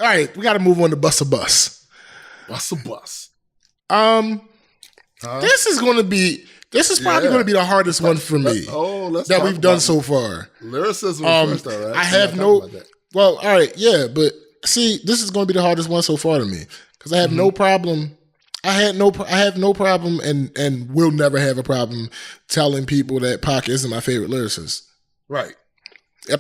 All right, we got to move on to Bust a Bus. Bust a Bus. This is going to be. This is probably going to be the hardest one for me that we've done so far. Lyricism first, all right. I have no. Well, all right, yeah, but see, this is going to be the hardest one so far to me because I have no problem. I have no problem and will never have a problem telling people that Pac isn't my favorite lyricist. Right. It's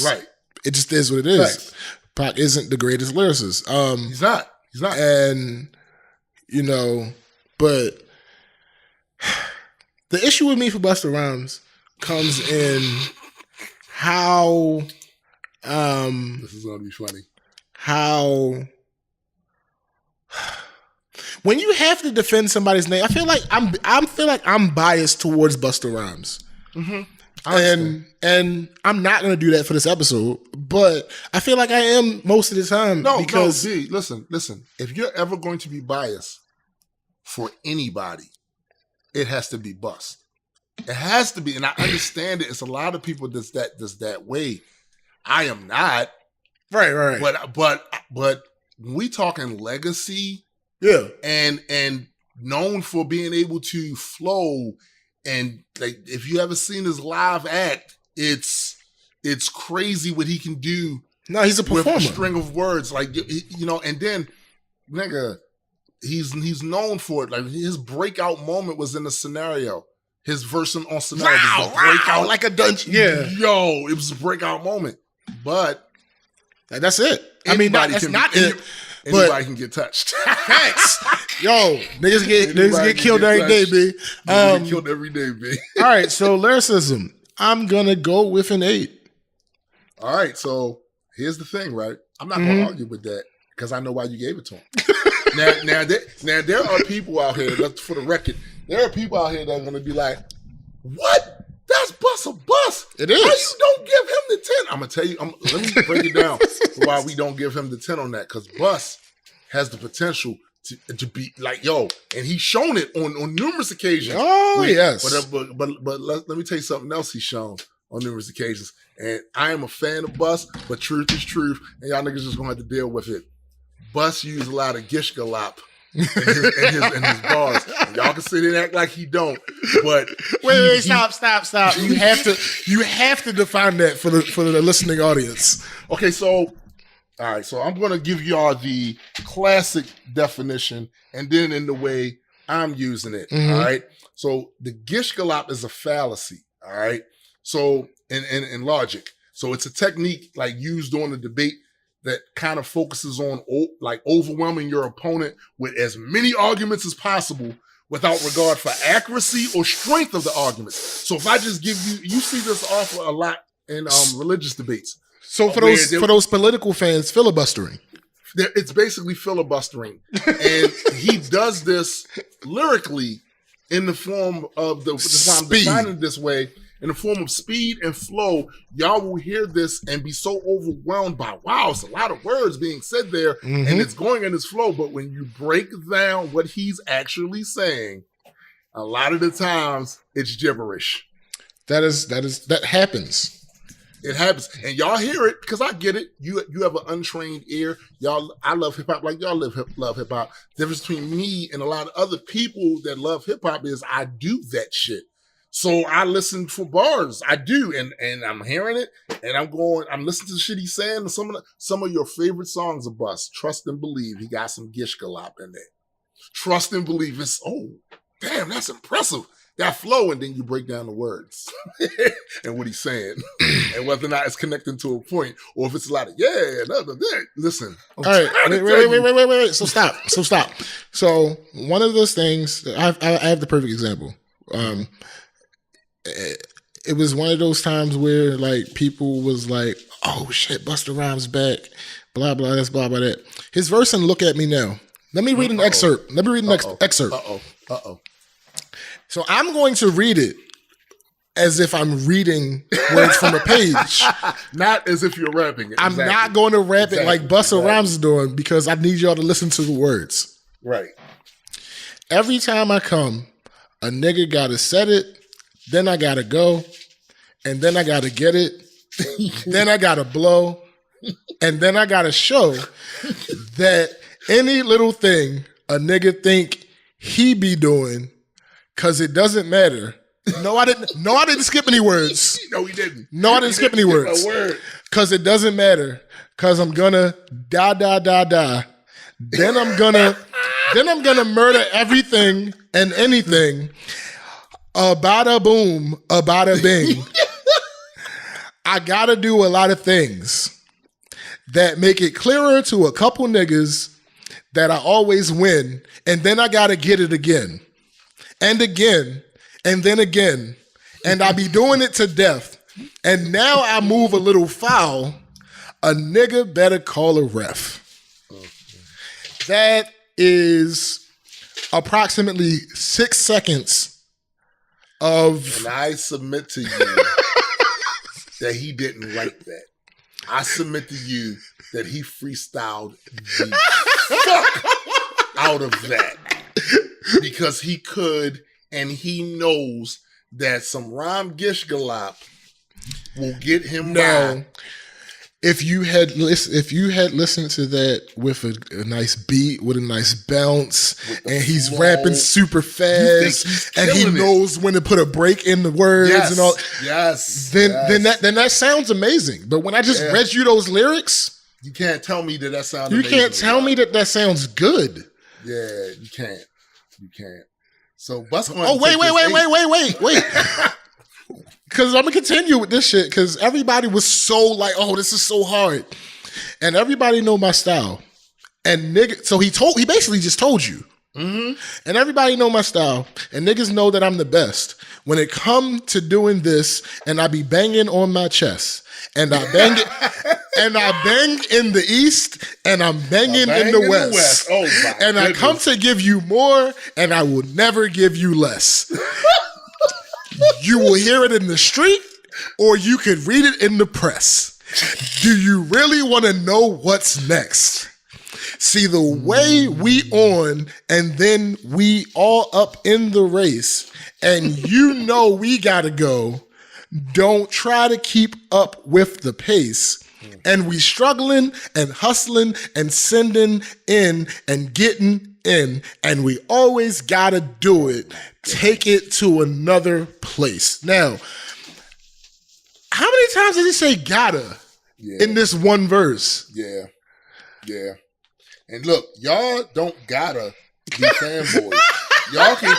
right. It just is what it is. Right. Pac isn't the greatest lyricist. He's not. And but the issue with me for Busta Rhymes comes in how this is gonna be funny. How when you have to defend somebody's name, I feel like I'm biased towards Busta Rhymes. Mm-hmm. And I'm not going to do that for this episode, but I feel like I am most of the time. Because listen. If you're ever going to be biased for anybody, it has to be Bust. It has to be, and I understand it. It's a lot of people that's that way. I am not. Right. But when we talking legacy, yeah, and known for being able to flow. And like, if you ever seen his live act, it's crazy what he can do. No, he's a performer. With a string of words, like and then, nigga, he's known for it. Like his breakout moment was in the Scenario. His verse on Scenario was the breakout, like a dungeon. Yeah, it was a breakout moment. But that's it. I mean, that's not it. Anybody can get touched. Thanks. Yo, niggas get killed every day, B. Get killed every day, B. All right, so lyricism. I'm gonna go with an 8. All right, so here's the thing, right? I'm not gonna argue with that because I know why you gave it to him. now there are people out here, for the record, there are people out here that are gonna be like, what? That's Bust a Bus. It is. Why you don't give him the 10? I'm gonna tell you. Let me break it down why we don't give him the 10 on that. Because Bust has the potential to be like, yo, and he's shown it on numerous occasions. Oh, yes. But let me tell you something else he's shown on numerous occasions. And I am a fan of Bust, but truth is truth, and y'all niggas just gonna have to deal with it. Bust used a lot of G.O.A.T in his bars. Y'all can sit and act like he don't, but wait, stop. You have to define that for the listening audience. Okay, so all right, so I'm gonna give y'all the classic definition, and then in the way I'm using it. All right, so the G.O.A.T is a fallacy. All right, so in logic, so it's a technique like used during the debate that kind of focuses on like overwhelming your opponent with as many arguments as possible without regard for accuracy or strength of the arguments. So if I just give you see this offer a lot in religious debates. So for those political fans, filibustering. It's basically filibustering. And he does this lyrically in the form of the I'm defining it this way. In the form of speed and flow, y'all will hear this and be so overwhelmed by, wow, it's a lot of words being said there, and it's going in this flow. But when you break down what he's actually saying, a lot of the times it's gibberish. That happens. It happens, and y'all hear it because I get it. You have an untrained ear. Y'all, I love hip hop like y'all love hip hop. The difference between me and a lot of other people that love hip hop is I do that shit. So I listen for bars. I do, and I'm hearing it, and I'm listening to the shit he's saying. Some of your favorite songs of Bust, Trust and Believe. He got some G.O.A.T in there. Trust and Believe. It's damn, that's impressive. That flow, and then you break down the words and what he's saying, and whether or not it's connecting to a point, or if it's a lot of listen. All right, wait. So stop. So one of those things, I have the perfect example. It was one of those times where like people was like, "Oh shit, Busta Rhymes back," blah blah this, blah blah that. His verse in "Look at Me Now." Let me read an excerpt. Excerpt. So I'm going to read it as if I'm reading words from a page, not as if you're rapping it. I'm not going to rap it like Busta Rhymes is doing because I need y'all to listen to the words. Right. Every time I come, a nigga gotta set it. Then I gotta go, and then I gotta get it, then I gotta blow, And then I gotta show that any little thing a nigga think he be doing, cause it doesn't matter. No, I didn't skip any words. No, he didn't. No, I didn't skip any words. Word. Cause it doesn't matter. Cause I'm gonna die. Then I'm gonna murder everything and anything. Bada boom, bada bing. I gotta do a lot of things that make it clearer to a couple niggas that I always win, and then I gotta get it again, and again, and then again, and I be doing it to death. And now I move a little foul. A nigga better call a ref. That is approximately 6 seconds of. And I submit to you that he didn't write that. I submit to you that he freestyled the fuck out of that. Because he could, and he knows that some rhyme gish galop will get him by. If you had listened to that with a nice beat, with a nice bounce, and he's rapping super fast, and he knows when to put a break in the words and all, then that sounds amazing. But when I just read you those lyrics, you can't tell me that sounds. You can't tell me that sounds good. Yeah, you can't. You can't. So Busta. Oh wait. Because I'm going to continue with this shit because everybody was so like, oh, this is so hard. And everybody know my style. And nigga, so he basically just told you. Mm-hmm. And everybody know my style. And niggas know that I'm the best. When it come to doing this, and I be banging on my chest. And I bang it, and I bang in the east, and I'm banging in the west. Oh my and goodness. I come to give you more, and I will never give you less. You will hear it in the street, or you could read it in the press. Do you really want to know what's next? See, the way we on, and then we all up in the race, and you know we gotta go. Don't try to keep up with the pace. And we struggling and hustling and sending in and getting in, and we always gotta do it. Take it to another place. Now, how many times did he say gotta in this one verse? Yeah. And look, y'all don't gotta be fanboys. Y'all can.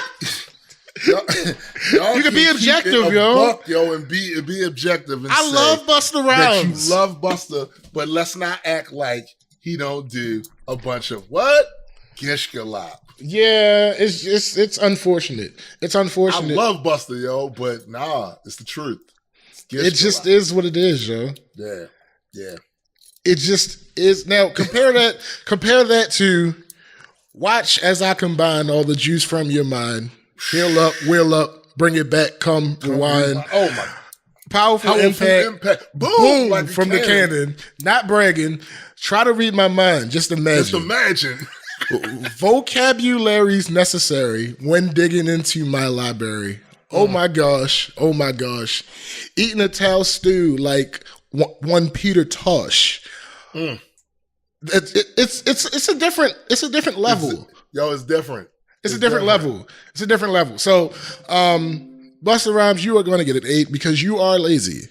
Y'all you can be objective, yo, and be objective. And I love Busta Rhymes. That you love Busta, but let's not act like he don't do a bunch of what gish galop. Yeah, it's unfortunate. It's unfortunate. I love Busta, yo, but nah, it's the truth. It just is what it is, yo. Yeah. It just is. Now compare that to watch as I combine all the juice from your mind. Heal up, wheel up, bring it back, come rewind. Oh my. Powerful impact. Boom like from the cannon. Not bragging. Try to read my mind. Just imagine. Vocabulary's necessary when digging into my library. Oh my gosh. Eating a towel stew like one Peter Tosh. It's a different level. It's different. It's a different level. It's a different level. So, Busta Rhymes, you are going to get an 8 because you are lazy.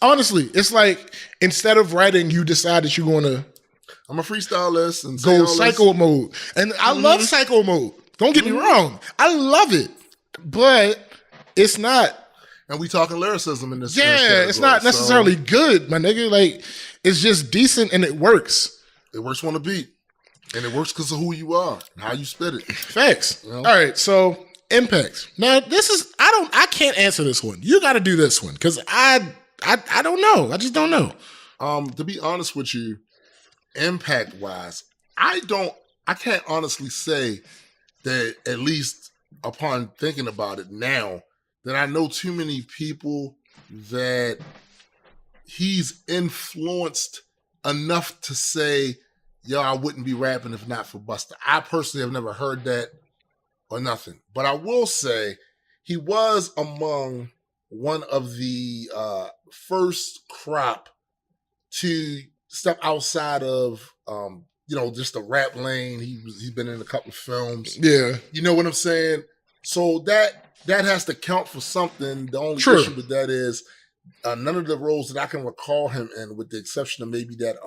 Honestly, it's like instead of writing, you decide that you're going to. I'm a freestylist and go psycho mode, and I love psycho mode. Don't get me wrong, I love it, but it's not. And we talking lyricism in this. Yeah, it's not necessarily good, my nigga. Like it's just decent and it works. It works on the beat. And it works because of who you are and how you spit it. Facts. You know? All right, so impact. Now this is I can't answer this one. You got to do this one because I don't know. I just don't know. To be honest with you, impact wise, I can't honestly say that, at least upon thinking about it now, that I know too many people that he's influenced enough to say, yo, I wouldn't be rapping if not for Busta. I personally have never heard that or nothing. But I will say he was among one of the first crop to step outside of just the rap lane. He's been in a couple of films. Yeah. You know what I'm saying? So that has to count for something. The only True. issue with that is none of the roles that I can recall him in, with the exception of maybe that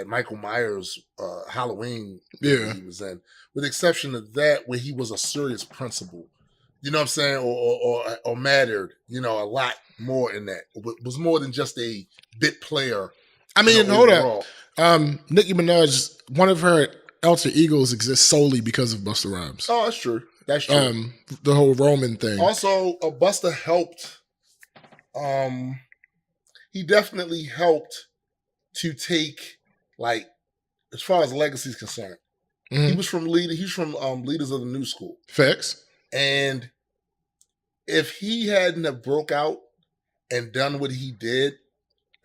Michael Myers Halloween movie he was in, with the exception of that where he was a serious principal. You know what I'm saying? Or mattered, a lot more in that. It was more than just a bit player. I mean, hold up. Nicki Minaj, one of her alter egos exists solely because of Busta Rhymes. Oh, that's true. That's true. The whole Roman thing. Also, Busta helped. He definitely helped to take, like, as far as legacy is concerned. Mm-hmm. He's from Leaders of the New School. Facts. And if he hadn't have broke out and done what he did,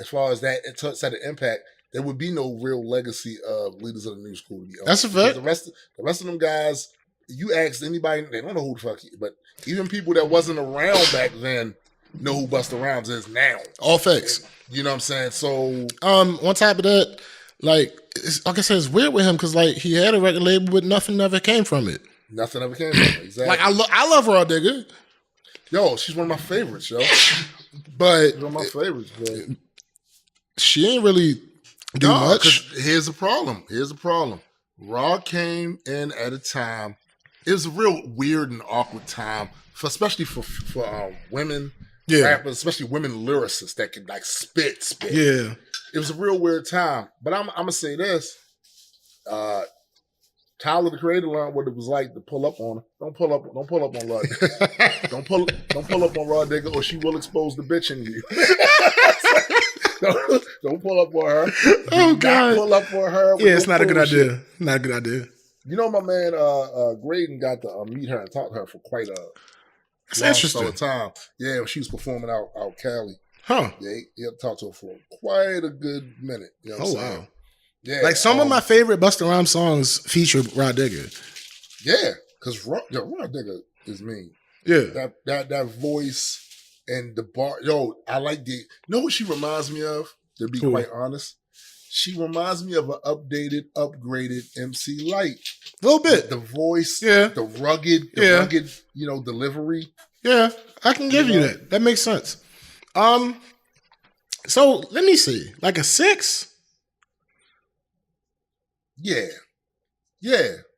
as far as that, it had an impact, there would be no real legacy of Leaders of the New School. To be honest. That's a fact. The rest of them guys, you ask anybody, they don't know who the fuck he, but even people that wasn't around back then know who Busta Rhymes is now. All facts. You know what I'm saying? So, on top of that, like I said, it's weird with him because like he had a record label, but nothing ever came from it. Nothing ever came from it. Exactly. Like I love Raw Digga. Yo, she's one of my favorites, yo. But she's one of my favorites, bro. She ain't really do much. Here's the problem. Raw came in at a time. It was a real weird and awkward time, especially for women rappers, especially women lyricists that can like spit. Yeah, it was a real weird time. But I'm gonna say this: Tyler the Creator learned what it was like to pull up on her. Don't pull up on Raw Digga. don't pull up on Raw Digga, or she will expose the bitch in you. Don't pull up on her. Oh God! Pull up on her. Yeah, it's not a good idea. Not a good idea. You know, my man Graydon got to meet her and talk to her for quite a long time. Yeah, she was performing out Cali. Huh? Yeah, he had to talk to her for quite a good minute. You know what I'm saying? Wow. Yeah, like some of my favorite Busta Rhymes songs feature Raw Digga. Yeah, because Raw Digga is mean. Yeah, that voice and the bar. Yo, I like the. You know what she reminds me of? To be quite honest, she reminds me of an upgraded MC Lyte. A little bit. The voice, the rugged, delivery. Yeah, I can give you that. That makes sense. So let me see, like a 6. Yeah,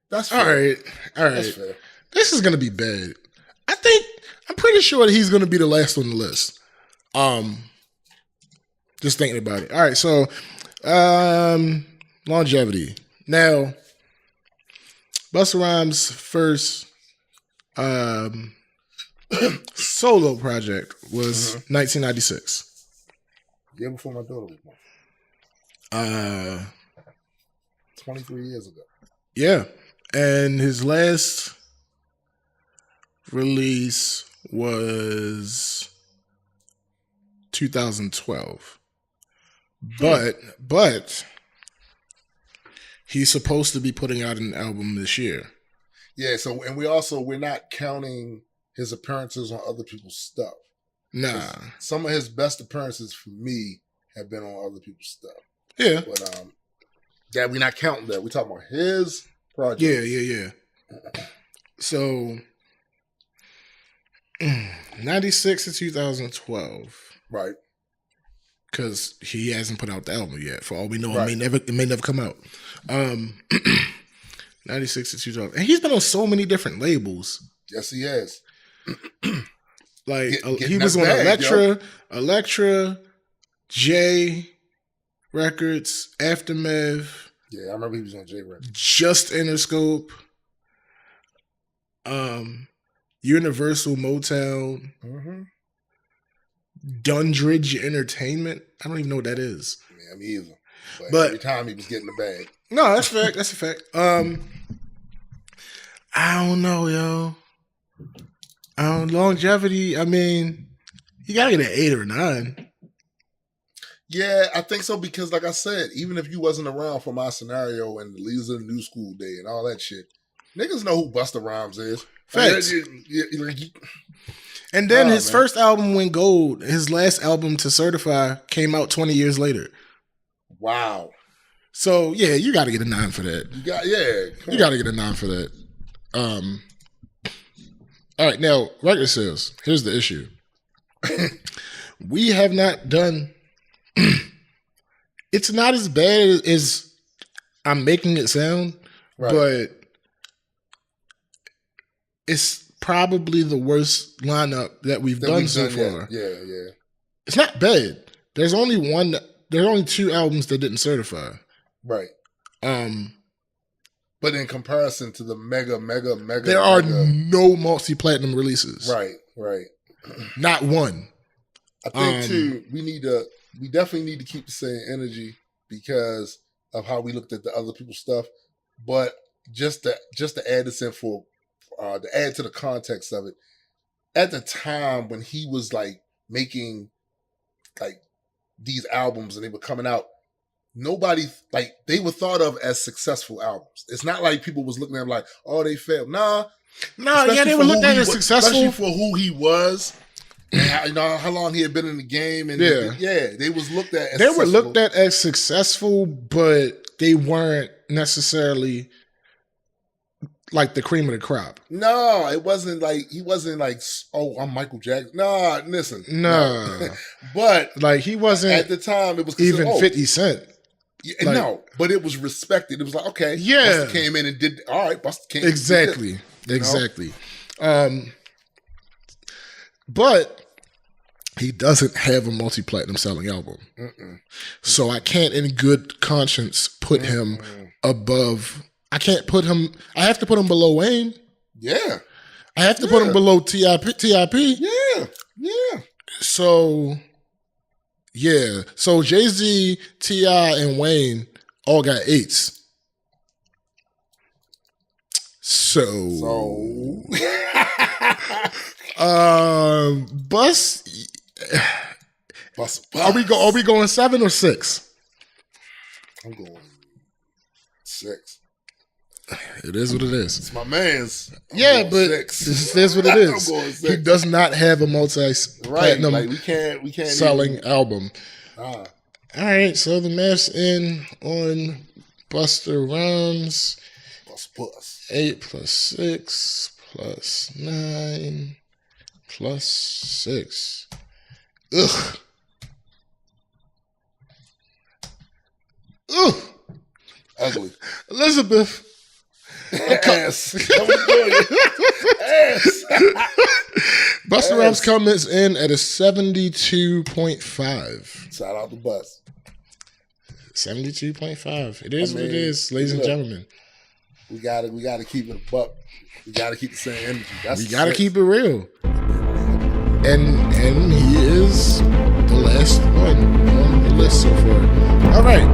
that's fair. All right. That's fair. This is gonna be bad. I'm pretty sure that he's gonna be the last on the list. Just thinking about it. All right, so longevity. Now, Busta Rhymes' first solo project was 1996. Yeah, before my daughter was born. 23 years ago. Yeah. And his last release was 2012. But he's supposed to be putting out an album this year. Yeah, so and we're not counting his appearances on other people's stuff. Nah. Some of his best appearances for me have been on other people's stuff. Yeah. But that we're not counting that. We're talking about his project. Yeah. So 96 to 2012. Right. Because he hasn't put out the album yet. For all we know, it may never come out. 96 to 2000. And he's been on so many different labels. Yes, he has. Like he was on Elektra, J Records, Aftermath. Yeah, I remember he was on J Records. Just Interscope. Universal Motown. Mm-hmm. Dundridge Entertainment. I don't even know what that is. Yeah, me either. But every time he was getting the bag. No, that's fact. That's a fact. I don't know, yo. Longevity, I mean, you gotta get an 8 or 9. Yeah, I think so because, like I said, even if you wasn't around for my scenario and the Leaders of the New School day and all that shit, niggas know who Busta Rhymes is. Facts. Like, And then his first album went gold. His last album, To Certify, came out 20 years later. wow. So yeah, you got to get a 9 for that. You got to get a 9 for that. All right, now record sales. Here's the issue. We have not done. It's not as bad as I'm making it sound, but it's probably the worst lineup that we've done so far. Yeah. It's not bad. There's only 2 albums that didn't certify. Right. But in comparison to the mega, there are no multi-platinum releases. Right. Not one. I think too, we definitely need to keep the same energy because of how we looked at the other people's stuff. But just to add this in for to add to the context of it, at the time when he was like making like these albums and they were coming out, nobody like they were thought of as successful albums. It's not like people was looking at them like, oh, they failed. Nah, they were looking at as successful, especially for who he was. And how long he had been in the game, and they was looked at. They were looked at as successful, but they weren't necessarily like the cream of the crop. No, it wasn't like he wasn't like, oh, I'm Michael Jackson. No, listen, no. But like he wasn't at the time. It was even 50 Cent. Yeah, like, no, but it was respected. It was like, okay, yeah, Busta came in and did all right. Busta came exactly. But he doesn't have a multi-platinum selling album. So I can't in good conscience put him above. I can't put him. I have to put him below Wayne. Yeah. I have to put him below TIP. Yeah. So, yeah. So Jay-Z, T.I., and Wayne all got 8s. So Bus. Are we going 7 or 6? I'm going 6. It is what it is. It's my man's. But this is what it is. He does not have a multi-platinum like we can't selling album. All right, so the math's in on Busta Rhymes. Plus. 8 plus 6 plus 9 plus 6. Ugh. Ugly. Elizabeth. Ass. Ass. Busta Rhymes comments in at a 72.5. Shout out to Bus. 72.5. It is what it is, ladies and gentlemen. We gotta keep it a buck. We gotta keep the same energy. We gotta keep it real. And he is the last one on the list so far. All right.